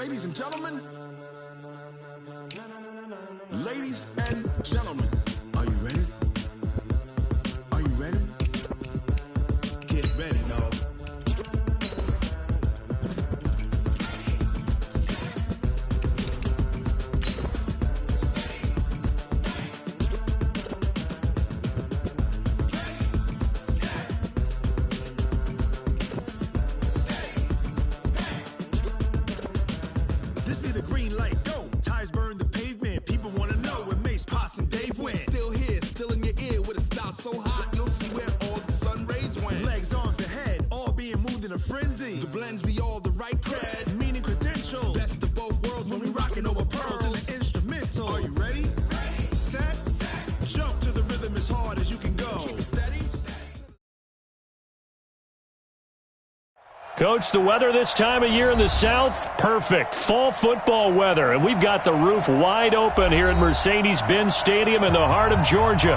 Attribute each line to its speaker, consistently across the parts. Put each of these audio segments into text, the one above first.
Speaker 1: ladies and gentlemen. Ladies and gentlemen. Are you ready? Are you ready? Get ready, dog. This be the green light, go. Tires burn the pavement. People wanna know when Mace, Pops, and Dave went. Still here, still in your ear with a style so hot, you'll see where all the sun rays went. Legs, arms, and head, all being moved in a frenzy. The blends be all the right cred, meaning credentials. Best of both worlds when we rockin' over pearls in the instrumental. Are you ready? Set, jump to the rhythm as hard as you can go. Keep it steady.
Speaker 2: Coach, the weather this time of year in the South, perfect. Fall football weather, and we've got the roof wide open here at Mercedes-Benz Stadium in the heart of Georgia.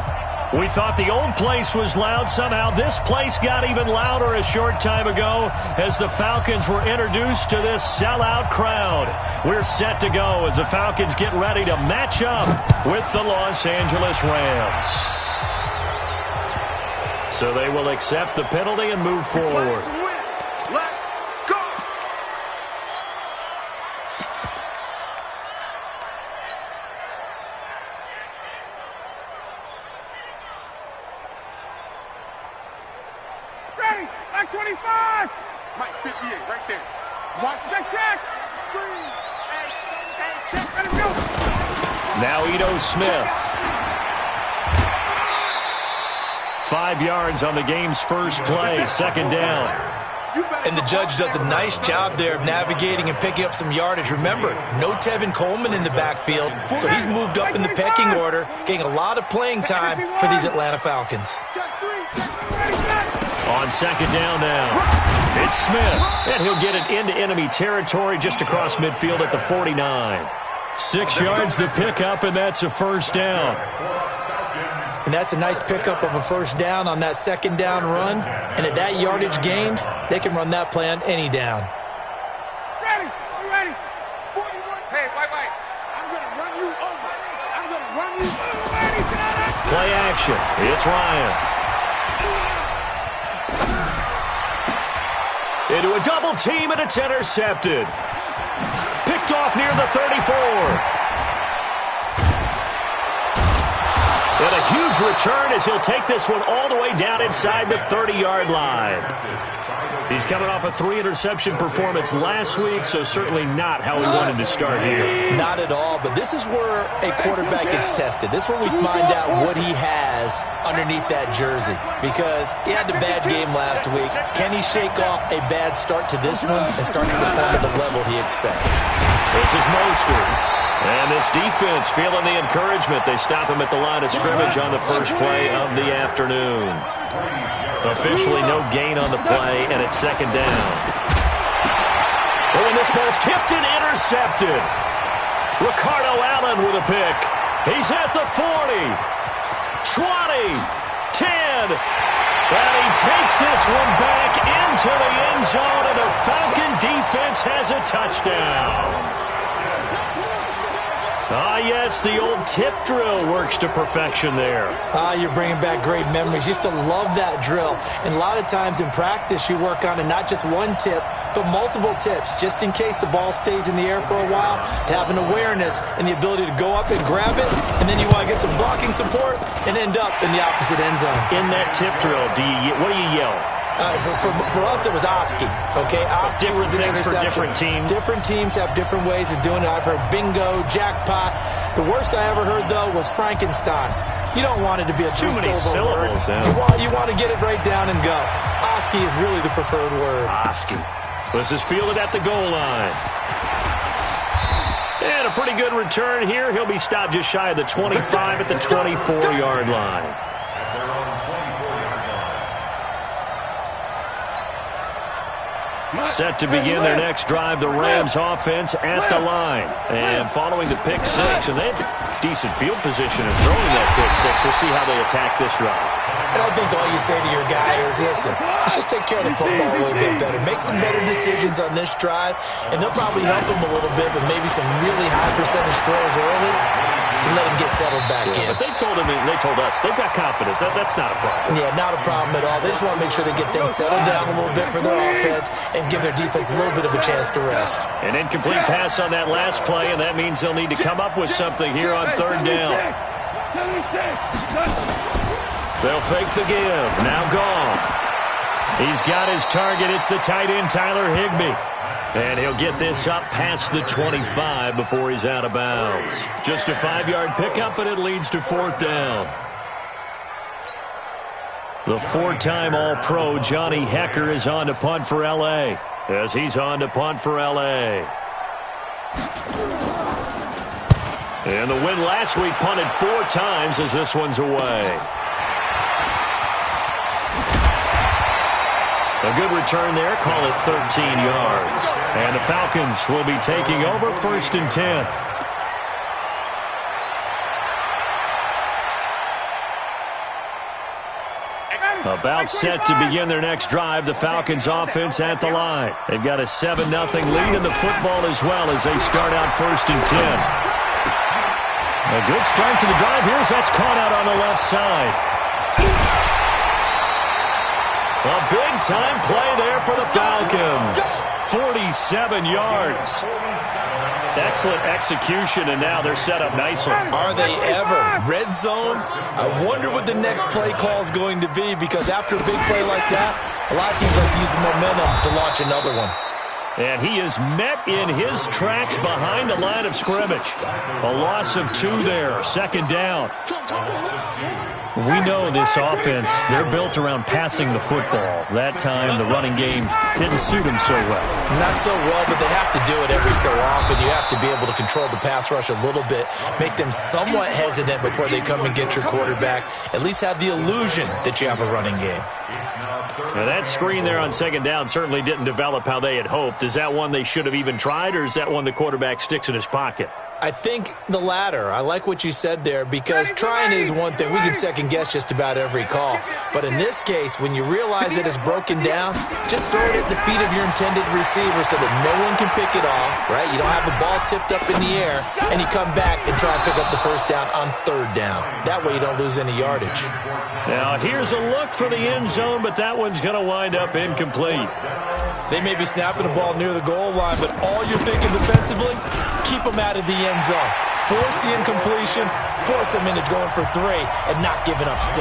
Speaker 2: We thought the old place was loud. Somehow this place got even louder a short time ago as the Falcons were introduced to this sellout crowd. We're set to go as the Falcons get ready to match up with the Los Angeles Rams. So they will accept the penalty and move forward.
Speaker 3: Ready, like 25.
Speaker 4: Mike, 58, right there.
Speaker 3: Watch, check.
Speaker 4: Screen.
Speaker 3: Hey, check, ready to go.
Speaker 2: Now Ito Smith. 5 yards on the game's first play, second down.
Speaker 5: And the judge does a nice job there of navigating and picking up some yardage. Remember, no Tevin Coleman in the backfield, so he's moved up in the pecking order, getting a lot of playing time for these Atlanta Falcons.
Speaker 2: On second down now, it's Smith, and he'll get it into enemy territory just across midfield at the 49. 6 yards the pickup, and that's a first down.
Speaker 5: And that's a nice pickup of a first down on that second down run. And at that yardage gained, they can run that play on any down.
Speaker 3: Ready, you ready? 41. Hey, wait.
Speaker 4: I'm going to run you over. I'm going to run you over.
Speaker 2: Play action. It's Ryan. Into a double team, and it's intercepted. Picked off near the 34. And a huge return as he'll take this one all the way down inside the 30-yard line. He's coming off a 3-interception performance last week, so certainly not how he wanted to start here.
Speaker 5: Not at all, but this is where a quarterback gets tested. This is where we find out what he has underneath that jersey, because he had a bad game last week. Can he shake off a bad start to this one and start to perform at the level he expects?
Speaker 2: This is Mostert. And this defense feeling the encouragement. They stop him at the line of scrimmage on the first play of the afternoon. Officially no gain on the play, and it's second down. Oh, and this ball's tipped and intercepted. Ricardo Allen with a pick. He's at the 40, 20, 10. And he takes this one back into the end zone, and the Falcon defense has a touchdown. Ah, yes, the old tip drill works to perfection there.
Speaker 5: You're bringing back great memories. Used to love that drill. And a lot of times in practice, you work on it, not just one tip, but multiple tips, just in case the ball stays in the air for a while, to have an awareness and the ability to go up and grab it, and then you want to get some blocking support and end up in the opposite end zone.
Speaker 2: In that tip drill, what do you yell?
Speaker 5: For us, it was Oski. Okay, Oski was an
Speaker 2: things for different teams.
Speaker 5: Different teams have different ways of doing it. I've heard bingo, jackpot. The worst I ever heard, though, was Frankenstein. You don't want it to be a
Speaker 2: too many syllables.
Speaker 5: You want to get it right down and go. Oski is really the preferred word.
Speaker 2: Oski. This is fielded at the goal line. And a pretty good return here. He'll be stopped just shy of the 25 at the 24-yard line. Set to begin their next drive, the Rams offense at the line. And following the pick six, and they have decent field position in throwing that pick six. We'll see how they attack this drive.
Speaker 5: And I think all you say to your guy is, listen, Let's just take care of the football a little bit better. Make some better decisions on this drive, and they'll probably help him a little bit with maybe some really high percentage throws early to let him get settled back in.
Speaker 2: But they told him, and they told us, they've got confidence. That's not a problem.
Speaker 5: Yeah, not a problem at all. They just want to make sure they get things settled down a little bit for their offense and give their defense a little bit of a chance to rest.
Speaker 2: An incomplete pass on that last play, and that means they'll need to come up with something here on third down. They'll fake the give. Now gone. He's got his target. It's the tight end, Tyler Higbee. And he'll get this up past the 25 before he's out of bounds. Just a 5-yard pickup, and it leads to fourth down. The 4-time All-Pro Johnny Hecker is on to punt for L.A. as he's on to punt for L.A. And the win last week punted 4 times as this one's away. A good return there. Call it 13 yards. And the Falcons will be taking over 1st and 10. About set to begin their next drive. The Falcons offense at the line. They've got a 7-0 lead in the football as well as they start out 1st and 10. A good start to the drive. Here's that's caught out on the left side. A big-time play there for the Falcons. 47 yards. Excellent execution, and now they're set up nicely.
Speaker 5: Are they ever? Red zone? I wonder what the next play call is going to be, because after a big play like that, a lot of teams like to use momentum to launch another one.
Speaker 2: And he is met in his tracks behind the line of scrimmage. A loss of 2 there. 2nd down. We know this offense, they're built around passing the football. That time, the running game didn't suit them so well.
Speaker 5: Not so well, but they have to do it every so often. You have to be able to control the pass rush a little bit, make them somewhat hesitant before they come and get your quarterback. At least have the illusion that you have a running game.
Speaker 2: Now that screen there on 2nd down certainly didn't develop how they had hoped. Is that one they should have even tried, or is that one the quarterback sticks in his pocket?
Speaker 5: I think the latter. I like what you said there, because trying is one thing. We can second-guess just about every call. But in this case, when you realize that it's broken down, just throw it at the feet of your intended receiver so that no one can pick it off, right? You don't have the ball tipped up in the air, and you come back and try and pick up the 1st down on 3rd down. That way you don't lose any yardage.
Speaker 2: Now here's a look for the end zone, but that one's going to wind up incomplete.
Speaker 5: They may be snapping the ball near the goal line, but all you're thinking defensively, keep them out of the end zone. Force the incompletion, force them into going for 3, and not giving up 6.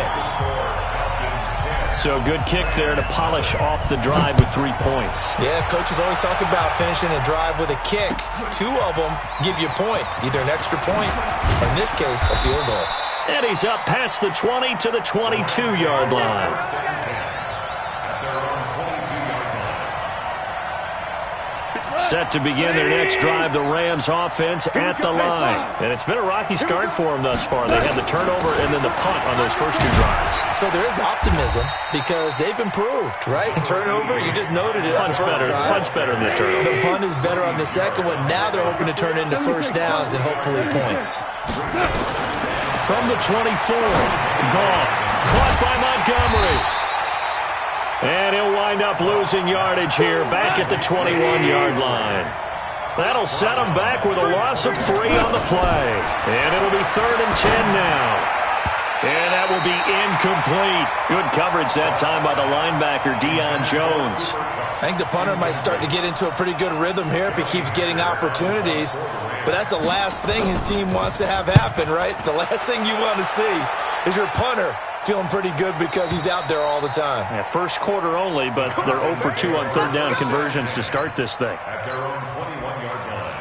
Speaker 2: So good kick there to polish off the drive with 3 points.
Speaker 5: Yeah, coaches always talk about finishing a drive with a kick. 2 of them give you points, either an extra point, or in this case, a field goal.
Speaker 2: And he's up past the 20 to the 22-yard line. Set to begin their next drive, the Rams offense at the line. And it's been a rocky start for them thus far. They had the turnover and then the punt on those first 2 drives.
Speaker 5: So there is optimism because they've improved, right? Turnover, you just noted it.
Speaker 2: Punt's better than the turnover.
Speaker 5: The punt is better on the second one. Now they're hoping to turn into 1st downs and hopefully points.
Speaker 2: From the 24, Goff, caught by Montgomery. And he'll wind up losing yardage here back at the 21-yard line. That'll set him back with a loss of 3 on the play. And it'll be 3rd and 10 now. And that will be incomplete. Good coverage that time by the linebacker, Deion Jones.
Speaker 5: I think the punter might start to get into a pretty good rhythm here if he keeps getting opportunities. But that's the last thing his team wants to have happen, right? The last thing you want to see is your punter feeling pretty good because he's out there all the time.
Speaker 2: Yeah, first quarter only, but they're 0 for 2 on 3rd down conversions to start this thing.
Speaker 1: At their own 21-yard line.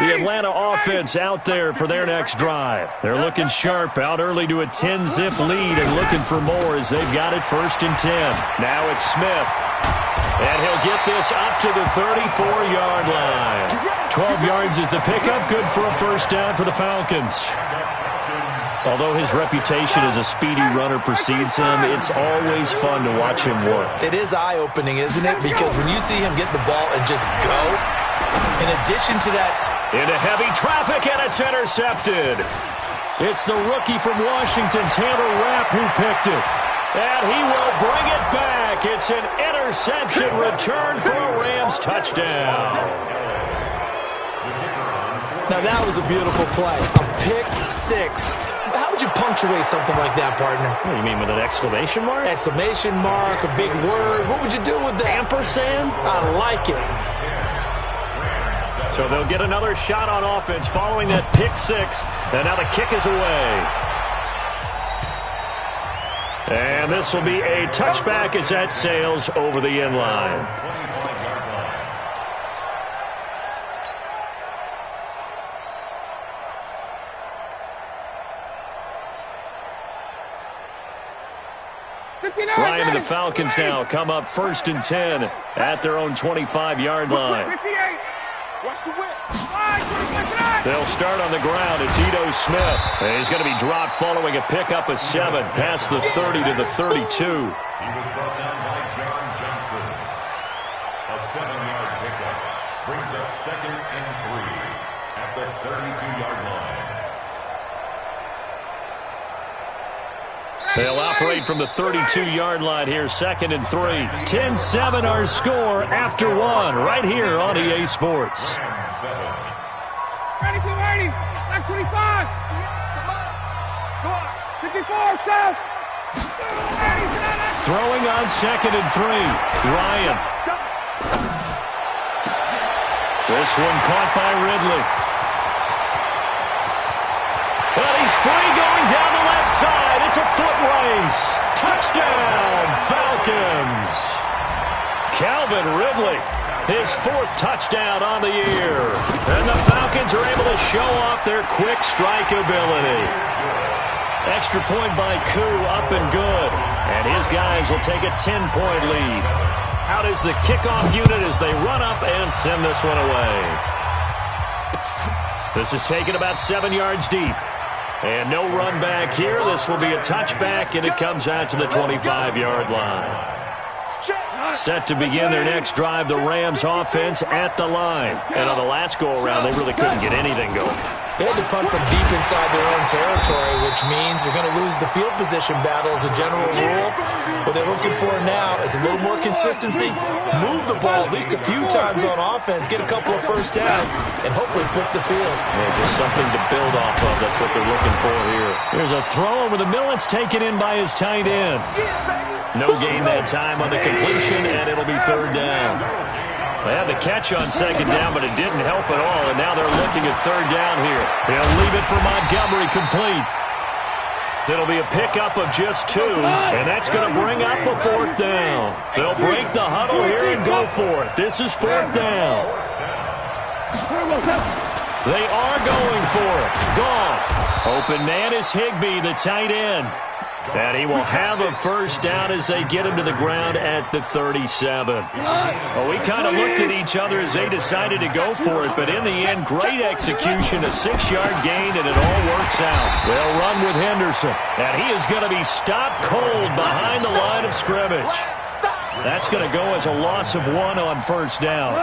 Speaker 2: The Atlanta offense out there for their next drive. They're looking sharp, out early to a 10-zip lead and looking for more as they've got it 1st and 10. Now it's Smith. And he'll get this up to the 34-yard line. 12 yards is the pickup. Good for a 1st down for the Falcons. Although his reputation as a speedy runner precedes him, it's always fun to watch him work.
Speaker 5: It is eye-opening, isn't it? Because when you see him get the ball and just go, In addition to that...
Speaker 2: Into heavy traffic, and it's intercepted. It's the rookie from Washington, Taylor Rapp, who picked it. And he will bring it back. It's an interception return for a Rams touchdown.
Speaker 5: Now that was a beautiful play. A pick six. How would you punctuate something like that, partner?
Speaker 2: What do you mean, with an exclamation mark?
Speaker 5: Exclamation mark, a big word. What would you do with that?
Speaker 2: Ampersand?
Speaker 5: I like it.
Speaker 2: So they'll get another shot on offense following that pick six. And now the kick is away. And this will be a touchback as that sails over the end line. Ryan and the Falcons now come up 1st and 10 at their own 25-yard line.
Speaker 3: 58. Watch the whip.
Speaker 2: They'll start on the ground. It's Ito Smith. And he's going to be dropped following a pickup of 7 past the 30 to the 32.
Speaker 6: He was brought down by John Johnson. A 7-yard pickup brings up 2nd and 3 at the 32-yard line.
Speaker 2: They'll operate from the 32-yard line here, 2nd and 3. 10-7 our score after 1 right here on EA Sports.
Speaker 3: Ready to 80. That's 25. Go on. 54, south.
Speaker 2: Throwing on 2nd and 3. Ryan. This one caught by Ridley. But he's free going down the left side. It's a foot race. Touchdown, Falcons. Calvin Ridley, his 4th touchdown on the year. And the Falcons are able to show off their quick strike ability. Extra point by Koo, up and good. And his guys will take a 10-point lead. Out is the kickoff unit as they run up and send this one away. This is taken about 7 yards deep. And no run back here. This will be a touchback, and it comes out to the 25-yard line. Set to begin their next drive, the Rams offense at the line. And on the last go-around, they really couldn't get anything going.
Speaker 5: They had to punt from deep inside their own territory, which means they're going to lose the field position battle as a general rule. What they're looking for now is a little more consistency, move the ball at least a few times on offense, get a couple of first downs, and hopefully flip the field.
Speaker 2: Yeah, just something to build off of. That's what they're looking for here. There's a throw over the middle. It's taken in by his tight end. No gain that time on the completion, and it'll be 3rd down. They had the catch on 2nd down, but it didn't help at all, and now they're looking at 3rd down here. They'll leave it for Montgomery complete. It'll be a pickup of just 2, and that's going to bring up a 4th down. They'll break the huddle here and go for it. This is 4th down. They are going for it. Goff. Open man is Higbee, the tight end. And he will have a 1st down as they get him to the ground at the 37. Well, we kind of looked at each other as they decided to go for it, but in the end, great execution, a 6-yard gain, and it all works out. They'll run with Henderson, and he is going to be stopped cold behind the line of scrimmage. That's going to go as a loss of 1 on 1st down.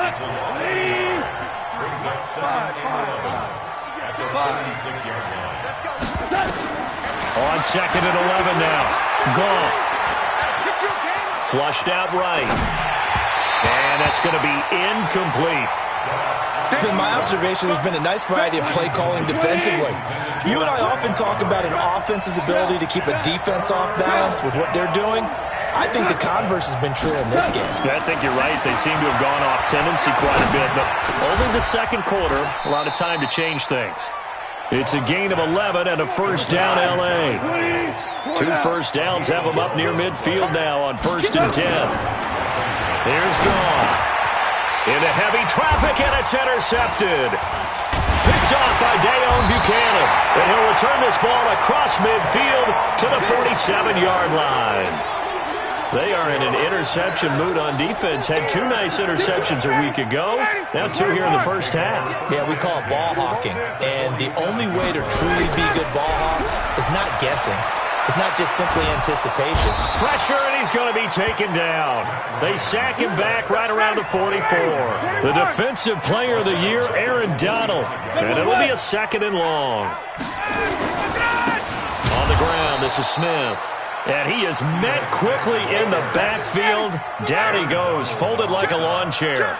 Speaker 6: Brings up 2nd and 11 at the 36-yard line.
Speaker 2: On 2nd and 11 now. Goff. Flushed out right. And that's going to be incomplete.
Speaker 5: It's been my observation there's been a nice variety of play calling defensively. You and I often talk about an offense's ability to keep a defense off balance with what they're doing. I think the converse has been true in this game.
Speaker 2: I think you're right. They seem to have gone off tendency quite a bit, but over the 2nd quarter, a lot of time to change things. It's a gain of 11 and a 1st down L.A. 2 first downs have them up near midfield now on 1st and 10. Here's Goff. Into heavy traffic, and it's intercepted. Picked off by Dayon Buchanan. And he'll return this ball across midfield to the 47-yard line. They are in an interception mood on defense. Had 2 nice interceptions a week ago. Now 2 here in the 1st half.
Speaker 5: Yeah, we call it ball hawking. And the only way to truly be good ball hawks is not guessing. It's not just simply anticipation.
Speaker 2: Pressure, and he's going to be taken down. They sack him back right around the 44. The Defensive Player of the Year, Aaron Donald. And it'll be a 2nd and long. On the ground, this is Smith. And he is met quickly in the backfield. Down he goes, folded like a lawn chair.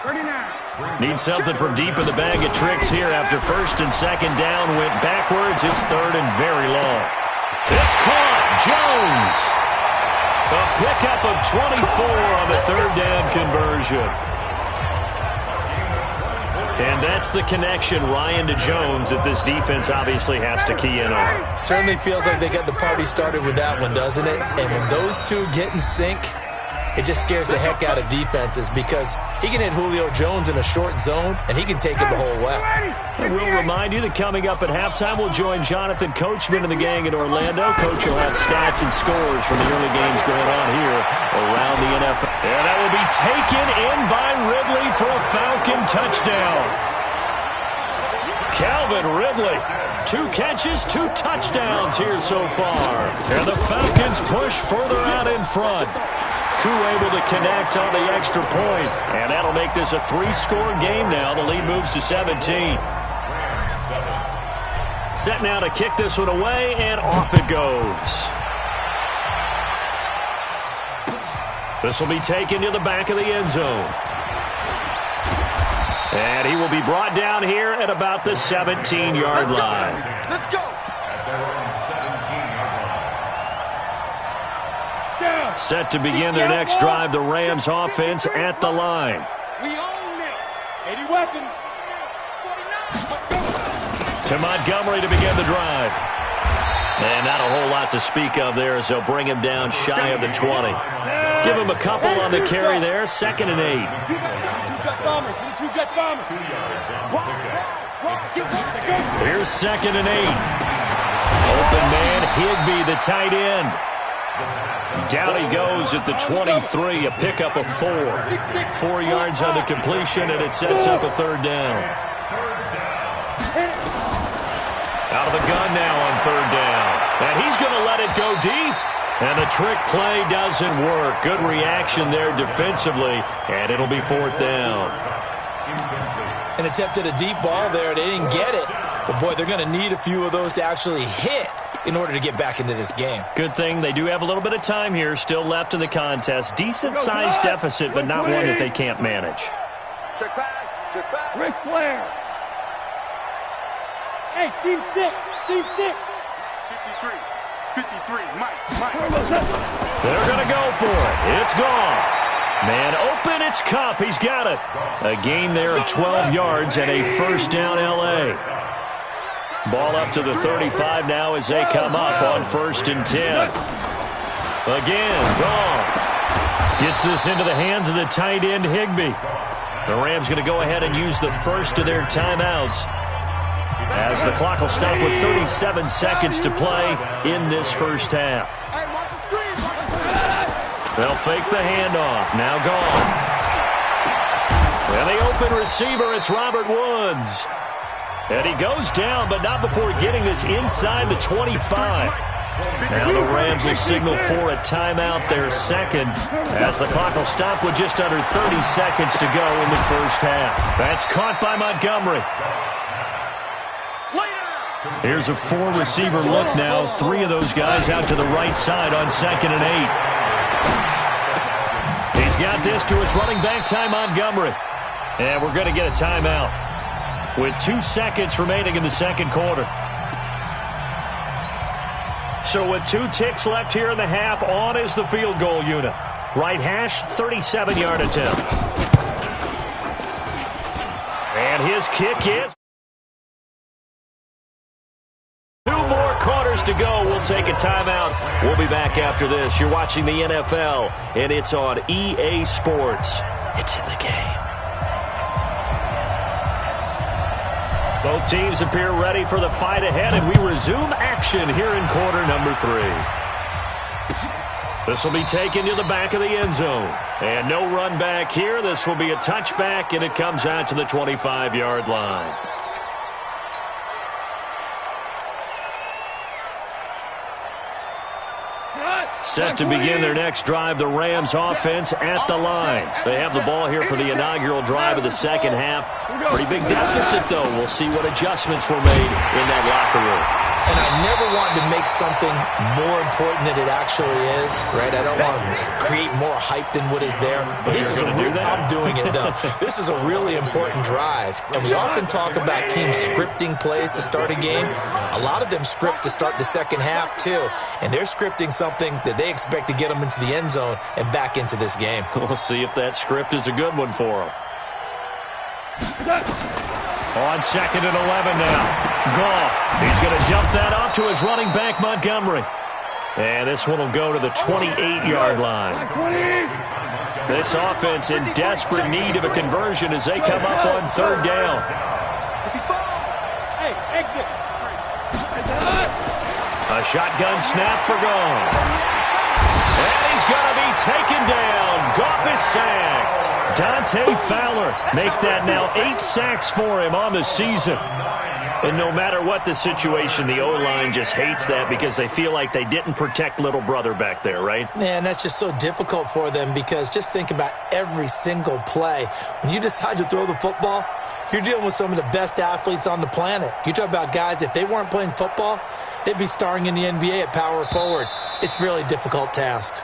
Speaker 2: Needs something from deep in the bag of tricks here after 1st and 2nd down. Went backwards. It's 3rd and very long. It's caught. Jones. A pickup of 24 on the 3rd down conversion. And that's the connection, Ryan, to Jones, that this defense obviously has to key in on.
Speaker 5: Certainly feels like they got the party started with that one, doesn't it? And when those two get in sync, it just scares the heck out of defenses because he can hit Julio Jones in a short zone, and he can take it the whole way.
Speaker 2: And we'll remind you that coming up at halftime, we'll join Jonathan Coachman and the gang in Orlando. Coach will have stats and scores from the early games going on here around the NFL. And that will be taken in by Ridley for a Falcon touchdown. Calvin Ridley, 2 catches, 2 touchdowns here so far. And the Falcons push further out in front. Crew able to connect on the extra point. And that'll make this a 3-score game now. The lead moves to 17. Set now to kick this one away, and off it goes. This will be taken to the back of the end zone. And he will be brought down here at about the 17-yard line.
Speaker 4: Let's go.
Speaker 2: Set to begin their next drive, the Rams offense at the line.
Speaker 3: We own it. 80 weapons. 49.
Speaker 2: To Montgomery to begin the drive. And not a whole lot to speak of there as they'll bring him down shy of the 20. Give him a couple on the carry there, 2nd and 8. Here's 2nd and 8. Open man, Higbee, the tight end. Down he goes at the 23, a pickup of 4. 4 yards on the completion, and it sets up a 3rd down. Out of the gun now on 3rd down. And he's going to let it go deep. And the trick play doesn't work. Good reaction there defensively, and it'll be 4th down.
Speaker 5: An attempt at a deep ball there. They didn't get it. But, boy, they're going to need a few of those to actually hit in order to get back into this game.
Speaker 2: Good thing they do have a little bit of time here still left in the contest. Decent-sized deficit, but not one that they can't manage.
Speaker 4: Check pass. Check pass.
Speaker 3: Ric Flair. Hey, seam 6. Seam 6.
Speaker 4: 53. 53. Mike.
Speaker 2: They're going to go for it. It's gone. Man open, it's Cup. He's got it. A gain there of 12 yards and a 1st down L.A. Ball up to the 35 now as they come up on 1st and 10. Again, Goff gets this into the hands of the tight end Higbee. The Rams going to go ahead and use the first of their timeouts as the clock will stop with 37 seconds to play in this first half. They'll fake the handoff. Now Goff. And the open receiver, it's Robert Woods. And he goes down, but not before getting this inside the 25. Now the Rams will signal for a timeout, their second, as the clock will stop with just under 30 seconds to go in the first half. That's caught by Montgomery. Here's a 4-receiver look now. 3 of those guys out to the right side on 2nd and 8. He's got this to his running back, Ty Montgomery. And we're going to get a timeout with 2 seconds remaining in the second quarter. So with 2 ticks left here in the half, on is the field goal unit. Right hash, 37-yard attempt. And his kick is... 2 more quarters to go. We'll take a timeout. We'll be back after this. You're watching the NFL, and it's on EA Sports. It's in the game. Both teams appear ready for the fight ahead, and we resume action here in quarter number 3. This will be taken to the back of the end zone. And no run back here. This will be a touchback, and it comes out to the 25-yard line. Set to begin their next drive, the Rams offense at the line. They have the ball here for the inaugural drive of the second half. Pretty big deficit, though. We'll see what adjustments were made in that locker room.
Speaker 5: And I never want to make something more important than it actually is, right? I don't want to create more hype than what is there. But this is I'm doing it, though. This is a really important drive. And we often talk about teams scripting plays to start a game. A lot of them script to start the second half, too. And they're scripting something that they expect to get them into the end zone and back into this game.
Speaker 2: We'll see if that script is a good one for them. On 2nd and 11 now. Goff. He's going to dump that off to his running back, Montgomery. And this one will go to the 28-yard line. This offense in desperate need of a conversion as they come up on 3rd down.
Speaker 3: Hey, exit.
Speaker 2: A shotgun snap for Goff. And he's going to be taken down. Goff is sacked. Dante Fowler make that now 8 sacks for him on the season. And no matter what the situation, the O-line just hates that because they feel like they didn't protect little brother back there, right?
Speaker 5: Man, that's just so difficult for them because just think about every single play. When you decide to throw the football, you're dealing with some of the best athletes on the planet. You talk about guys, if they weren't playing football, they'd be starring in the NBA at power forward. It's a really difficult task.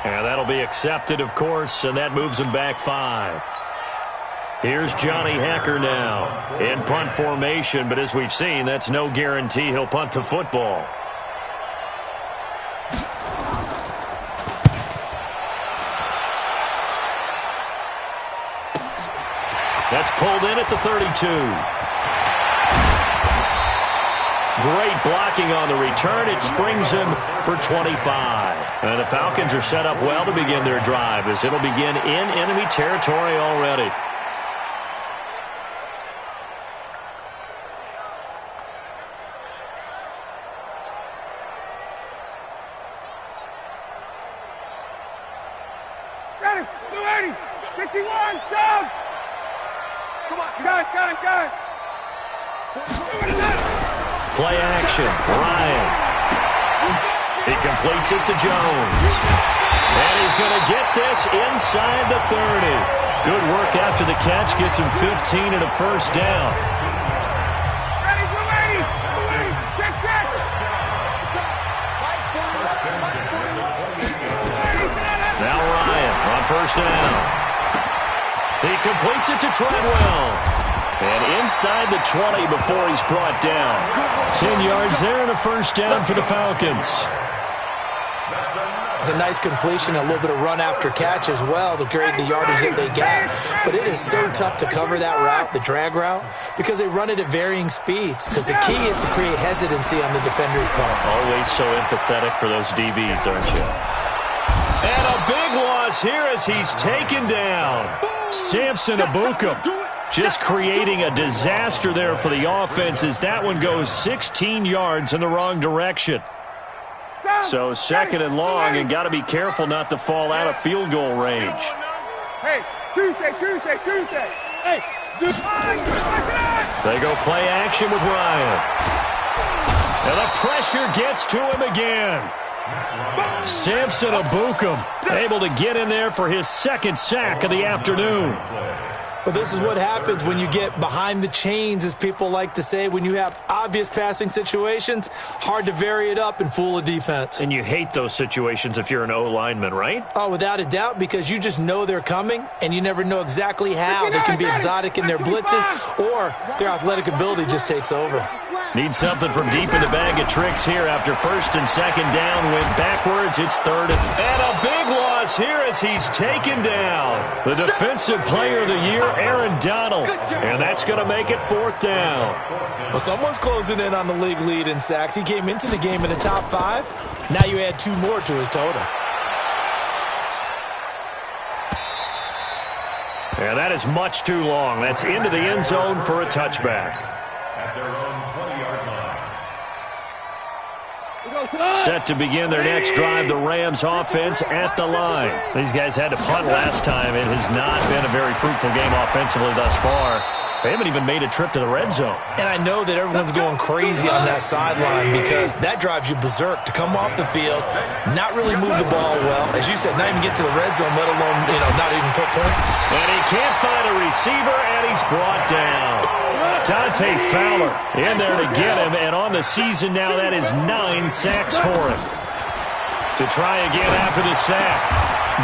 Speaker 2: And that'll be accepted, of course, and that moves him back 5. Here's Johnny Hacker now in punt formation, but as we've seen, that's no guarantee he'll punt the football. That's pulled in at the 32. Great blocking on the return. It springs him for 25. And the Falcons are set up well to begin their drive as it'll begin in enemy territory already.
Speaker 3: Ready, 280, 51, sound. Come on, got it.
Speaker 2: Play action. Ryan. He completes it to Jones. And he's going to get this inside the 30. Good work after the catch. Gets him 15 and a first down.
Speaker 3: Ready, 280, check that.
Speaker 2: Now Ryan on first down. He completes it to Treadwell. And inside the 20 before he's brought down. 10 yards there and a first down for the Falcons.
Speaker 5: It's a nice completion, a little bit of run after catch as well to create the yardage that they got. But it is so tough to cover that route, the drag route, because they run it at varying speeds. Because the key is to create hesitancy on the defender's part.
Speaker 2: Always so empathetic for those DBs, aren't you? And a big loss here as he's taken down. Samson Ebukam. Just creating a disaster there for the offense as that one goes 16 yards in the wrong direction. So 2nd and long, and got to be careful not to fall out of field goal range.
Speaker 3: Hey, Tuesday. Hey,
Speaker 2: they go play action with Ryan. And the pressure gets to him again. Samson Ebukam able to get in there for his 2nd sack of the afternoon.
Speaker 5: Well, this is what happens when you get behind the chains, as people like to say. When you have obvious passing situations, hard to vary it up and fool a defense.
Speaker 2: And you hate those situations if you're an O-lineman, right?
Speaker 5: Oh, without a doubt, because you just know they're coming, and you never know exactly how. They can be exotic in their blitzes, or their athletic ability just takes over.
Speaker 2: Need something from deep in the bag of tricks here after 1st and 2nd down. Went backwards. It's 3rd. And a big loss here as he's taken down. The defensive player of the year, Aaron Donald. And that's going to make it 4th down.
Speaker 5: Well, someone's closing in on the league lead in sacks. He came into the game in the top 5. Now you add 2 more to his total.
Speaker 2: And that is much too long. That's into the end zone for a touchback.
Speaker 6: At their own 20-yard line.
Speaker 2: Set to begin their next drive, the Rams offense at the line. These guys had to punt last time. It has not been a very fruitful game offensively thus far. They haven't even made a trip to the red zone.
Speaker 5: And I know that everyone's going crazy on that sideline because that drives you berserk to come off the field, not really move the ball well. As you said, not even get to the red zone, let alone, not even put points.
Speaker 2: And he can't find a receiver, and he's brought down. Dante Fowler in there to get him, and on the season now, that is 9 sacks for him. To try again after the sack.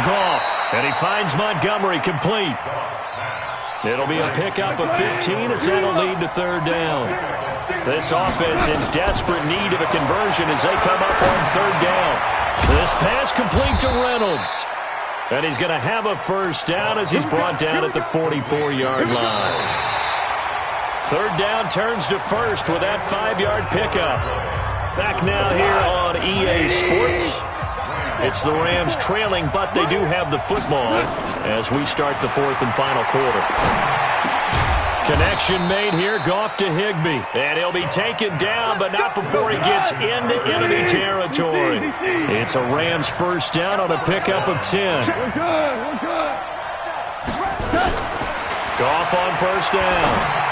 Speaker 2: Goff, and he finds Montgomery complete. It'll be a pickup of 15 as that'll lead to third down. This offense in desperate need of a conversion as they come up on third down. This pass complete to Reynolds. And he's going to have a first down as he's brought down at the 44-yard line. Third down turns to first with that 5-yard pickup. Back now here on EA Sports. It's the Rams trailing, but they do have the football as we start the fourth and final quarter. Connection made here, Goff to Higbee. And he'll be taken down, but not before he gets into enemy territory. It's a Rams first down on a pickup of 10.
Speaker 3: We're good.
Speaker 2: Goff on first down.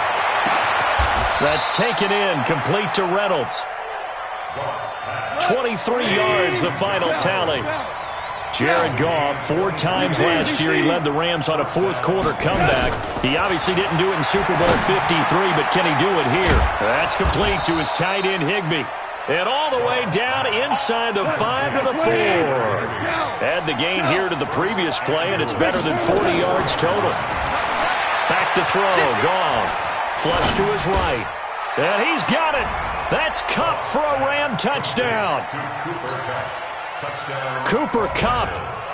Speaker 2: That's taken in, complete to Reynolds. 23 yards, the final tally. Jared Goff, 4 times last year he led the Rams on a fourth-quarter comeback. He obviously didn't do it in Super Bowl 53, but can he do it here? That's complete to his tight end, Higbee. And all the way down inside the 5 to the 4. Add the gain here to the previous play, and it's better than 40 yards total. Back to throw, Goff. Flush to his right. And he's got it. That's Kupp for a Ram touchdown. Cooper Kupp,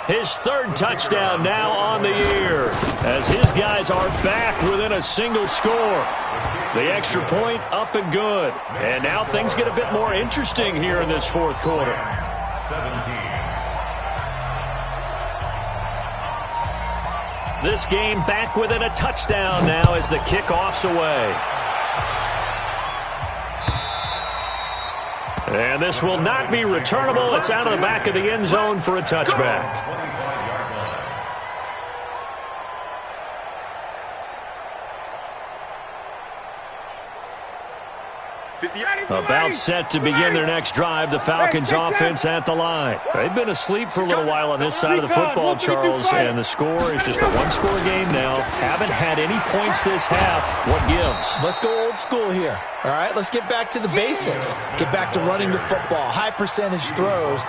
Speaker 2: his 3rd touchdown now on the year, as his guys are back within a single score. The extra point up and good. And now things get a bit more interesting here in this fourth quarter.
Speaker 6: 17.
Speaker 2: This game back within a touchdown now as the kickoff's away. And this will not be returnable. It's out of the back of the end zone for a touchback. About set to begin their next drive, the Falcons offense at the line. They've been asleep for a little while on this side of the football, Charles, and the score is just a one-score game now. Haven't had any points this half. What gives?
Speaker 5: Let's go old school here. All right, let's get back to the basics. Get back to running the football, high percentage throws.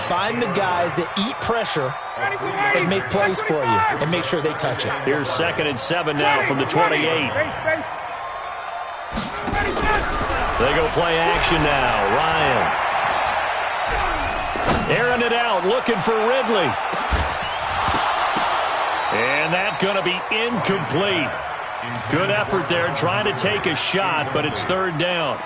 Speaker 5: Find the guys that eat pressure and make plays for you and make sure they touch it.
Speaker 2: Here's 2nd and 7 now from the 28. They go play action now. Ryan. Airing it out, looking for Ridley. And that's going to be incomplete. Good effort there, trying to take a shot, but it's third down.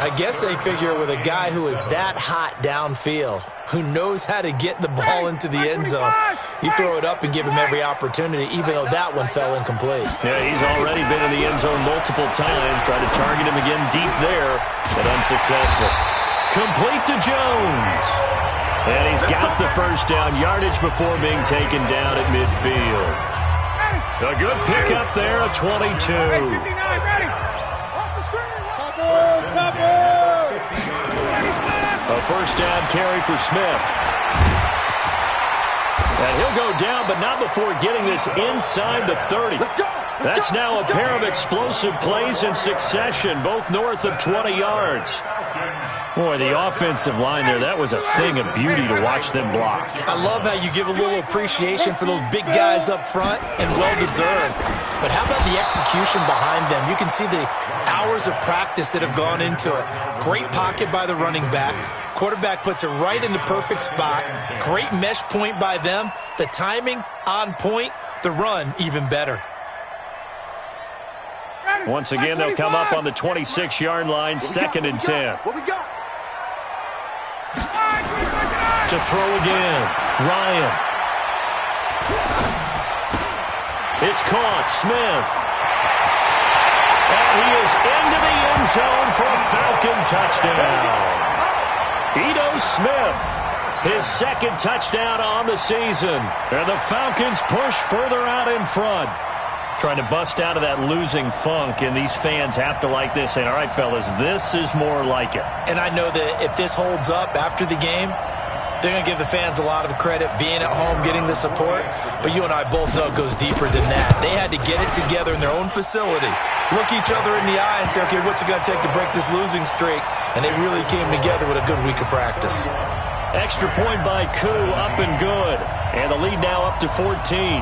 Speaker 5: I guess they figure with a guy who is that hot downfield, who knows how to get the ball into the end zone, you throw it up and give him every opportunity, even though that one fell incomplete.
Speaker 2: Yeah, he's already been in the end zone multiple times, tried to target him again deep there, but unsuccessful. Complete to Jones. And he's got the first down, yardage before being taken down at midfield. A good pickup there, a 22. A first down carry for Smith. And he'll go down, but not before getting this inside the 30. That's now a pair of explosive plays in succession, both north of 20 yards. Boy, the offensive line there, that was a thing of beauty to watch them block.
Speaker 5: I love how you give a little appreciation for those big guys up front, and well-deserved. But how about the execution behind them? You can see the hours of practice that have gone into it. Great pocket by the running back. Quarterback puts it right in the perfect spot. Great mesh point by them. The timing on point. The run even better.
Speaker 2: Once again, they'll come up on the 26-yard line, 2nd and 10.
Speaker 4: What we got?
Speaker 2: To throw again, Ryan. It's caught, Smith. And he is into the end zone for a Falcon touchdown. Ito Smith, his 2nd touchdown on the season. And the Falcons push further out in front. Trying to bust out of that losing funk, and these fans have to like this. And all right, fellas, this is more like it.
Speaker 5: And I know that if this holds up after the game, they're going to give the fans a lot of credit, being at home, getting the support. But you and I both know it goes deeper than that. They had to get it together in their own facility, look each other in the eye and say, okay, what's it going to take to break this losing streak? And they really came together with a good week of practice.
Speaker 2: Extra point by Koo, up and good. And the lead now up to 14.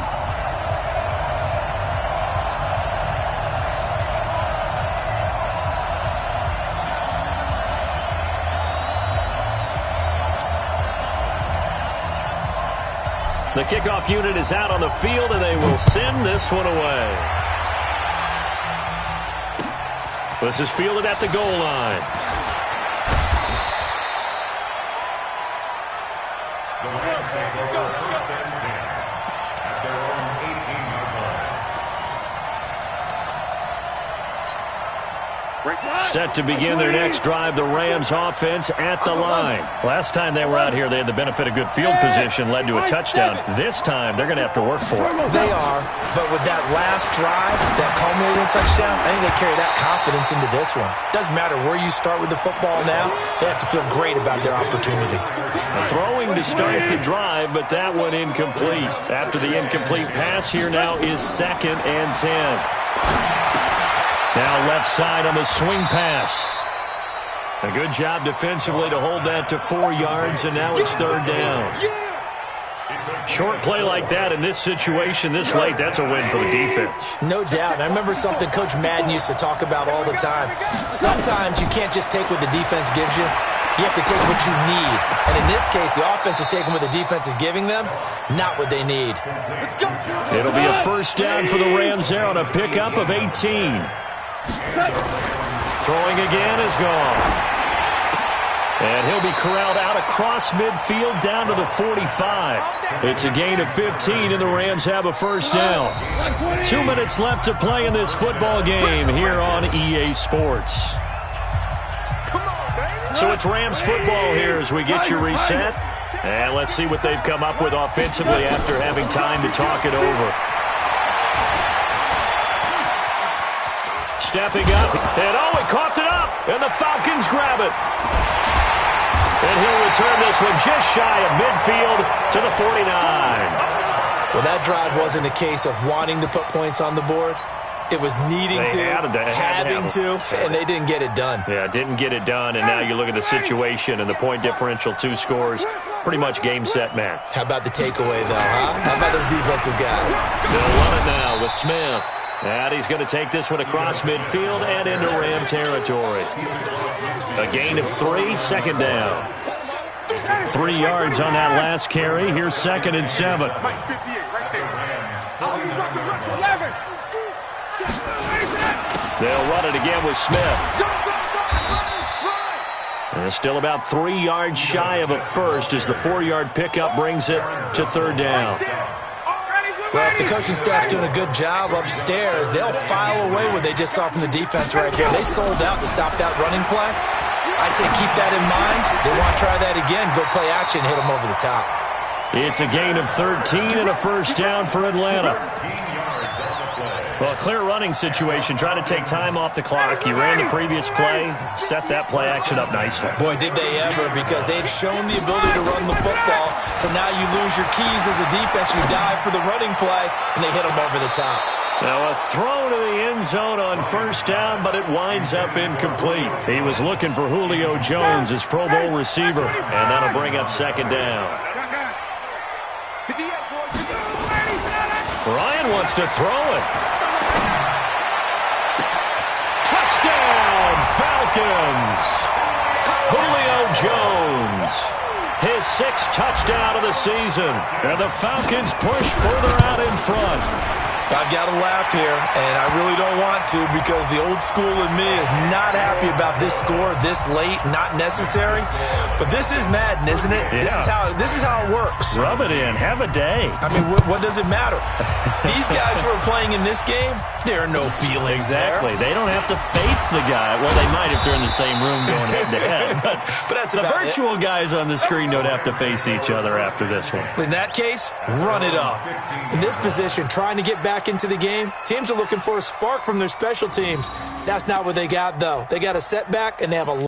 Speaker 2: The kickoff unit is out on the field, and they will send this one away. This is fielded at the goal line.
Speaker 6: The Rams take over first and 10 at their own 18-yard line.
Speaker 2: Set to begin their next drive, the Rams offense at the line. Last time they were out here, they had the benefit of good field position, led to a touchdown. This time, they're going to have to work for it.
Speaker 5: They are, but with that last drive, that culminating touchdown, I think they carry that confidence into this one. Doesn't matter where you start with the football now, they have to feel great about their opportunity.
Speaker 2: Throwing to start the drive, but that one incomplete. After the incomplete pass, here now is 2nd and 10. Now left side on the swing pass. A good job defensively to hold that to 4 yards, and now it's 3rd down. Short play like that in this situation this late, that's a win for the defense.
Speaker 5: No doubt. And I remember something Coach Madden used to talk about all the time. Sometimes you can't just take what the defense gives you. You have to take what you need. And in this case, the offense is taking what the defense is giving them, not what they need.
Speaker 2: It'll be a 1st down for the Rams there on a pickup of 18. Throwing again is gone. And he'll be corralled out across midfield down to the 45. It's a gain of 15, and the Rams have a 1st down. 2 minutes left to play in this football game here on EA Sports. So it's Rams football here as we get you reset. And let's see what they've come up with offensively after having time to talk it over. Stepping up, and he coughed it up, and the Falcons grab it. And he'll return this one just shy of midfield to the 49.
Speaker 5: Well, that drive wasn't a case of wanting to put points on the board. It was needing to, having to, and they didn't get it done.
Speaker 2: Yeah, didn't get it done, and now you look at the situation and the point differential, 2 scores, pretty much game, set, match.
Speaker 5: How about the takeaway, though, huh? How about those defensive guys?
Speaker 2: They'll run it now with Smith. And he's going to take this one across midfield and into Ram territory. A gain of 3, 2nd down. 3 yards on that last carry. Here's 2nd and 7. They'll run it again with Smith. And still about 3 yards shy of a 1st as the 4-yard pickup brings it to 3rd down.
Speaker 5: Well, if the coaching staff's doing a good job upstairs, they'll file away what they just saw from the defense right there. They sold out to stop that running play. I'd say keep that in mind. They want to try that again. Go play action, hit them over the top.
Speaker 2: It's a gain of 13 and a 1st down for Atlanta. Well, a clear running situation. Try to take time off the clock. You ran the previous play, set that play action up nicely.
Speaker 5: Boy, did they ever, because they'd shown the ability to run the football. So now you lose your keys as a defense. You dive for the running play, and they hit them over the top.
Speaker 2: Now a throw to the end zone on 1st down, but it winds up incomplete. He was looking for Julio Jones, his Pro Bowl receiver, and that'll bring up 2nd down. Ryan wants to throw it. Touchdown, Falcons! Julio Jones, his 6th touchdown of the season, and the Falcons push further out in front.
Speaker 5: I've got to laugh here, and I really don't want to, because the old school in me is not happy about this score this late, not necessary. But this is Madden, isn't it?
Speaker 2: Yeah.
Speaker 5: This is how it works.
Speaker 2: Rub it in. Have a day.
Speaker 5: I mean, what does it matter? These guys who are playing in this game, there are no feelings
Speaker 2: Exactly.
Speaker 5: there.
Speaker 2: They don't have to face the guy. Well, they might if they're in the same room going head-to-head.
Speaker 5: But that's
Speaker 2: the
Speaker 5: about
Speaker 2: virtual guys on the screen don't have to face each other after this one.
Speaker 5: In that case, run it up. In this position, trying to get back into the game, teams are looking for a spark from their special teams. That's not what they got, though. They got a setback, and they have a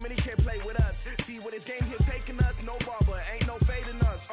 Speaker 1: Many can't play with us. See what this game here taking us. No barber, ain't no fading us.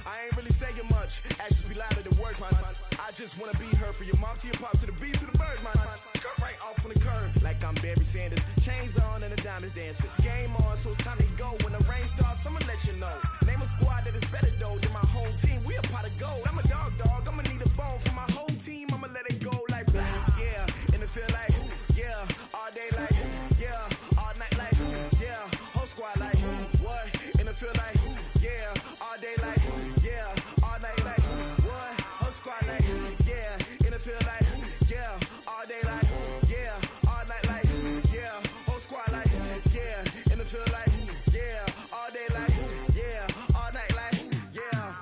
Speaker 1: I ain't really saying much. Actions be louder than words, man. I just wanna be heard, for your mom to your pop to the beat to the birds, man. Cut right off on the curb, like I'm Barry Sanders. Chains on and the diamonds dancing. Game on, so it's time to go. When the rain starts, I'ma let you know. Name a squad that is better though than my home team. We a pot of gold. I'm a dog. I'ma need a bone for my whole team. I'ma let it go like yeah. In the field like yeah. All day like yeah. All night like yeah. Whole squad like what? In the field like yeah. All day like yeah. All night like what? Whole squad like yeah. In the field like yeah. All day like yeah. All night like yeah. Whole squad like yeah. In the field like yeah. All day like yeah. All night like yeah.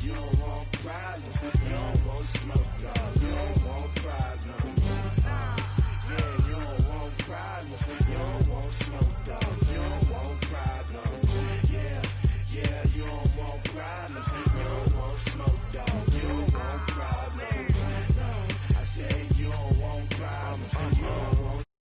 Speaker 1: You don't want problems, you don't want smoke, dog.